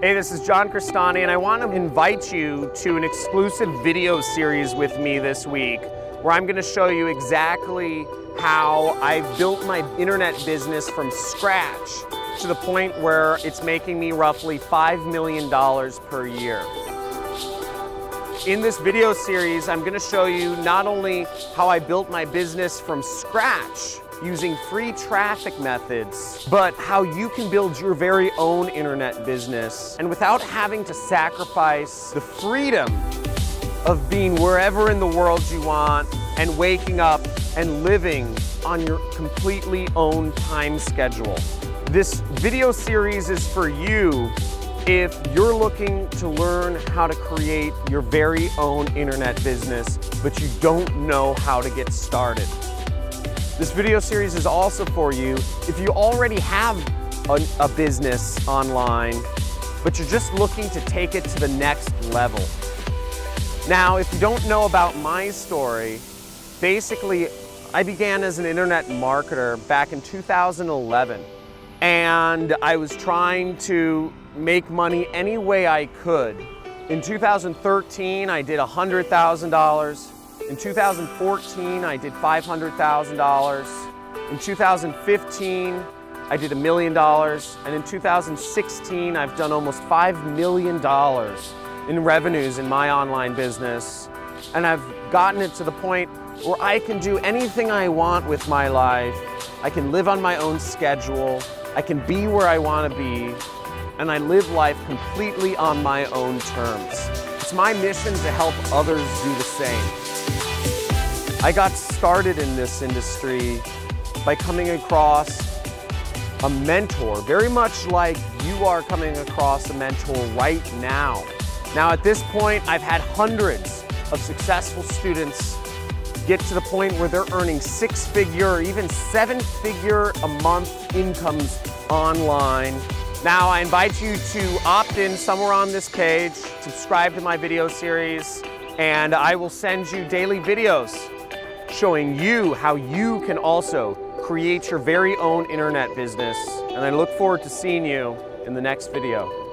Hey, this is John Crestani, and I want to invite you to an exclusive video series with me this week, where I'm going to show you exactly how I've built my internet business from scratch to the point where it's making me roughly $5 million per year. In this video series, I'm going to show you not only how I built my business from scratch using free traffic methods, but how you can build your very own internet business and without having to sacrifice the freedom of being wherever in the world you want and waking up and living on your completely own time schedule. This video series is for you if you're looking to learn how to create your very own internet business, but you don't know how to get started. This video series is also for you if you already have a business online, but you're just looking to take it to the next level. Now, if you don't know about my story, basically, I began as an internet marketer back in 2011, and I was trying to make money any way I could. In 2013, I did $100,000. In 2014, I did $500,000. In 2015, I did $1 million. And in 2016, I've done almost $5 million in revenues in my online business. And I've gotten it to the point where I can do anything I want with my life. I can live on my own schedule. I can be where I want to be. And I live life completely on my own terms. It's my mission to help others do the same. I got started in this industry by coming across a mentor, very much like you are coming across a mentor right now. Now at this point, I've had hundreds of successful students get to the point where they're earning six-figure or even seven-figure a month incomes online. Now I invite you to opt in somewhere on this page, subscribe to my video series, and I will send you daily videos showing you how you can also create your very own internet business. And I look forward to seeing you in the next video.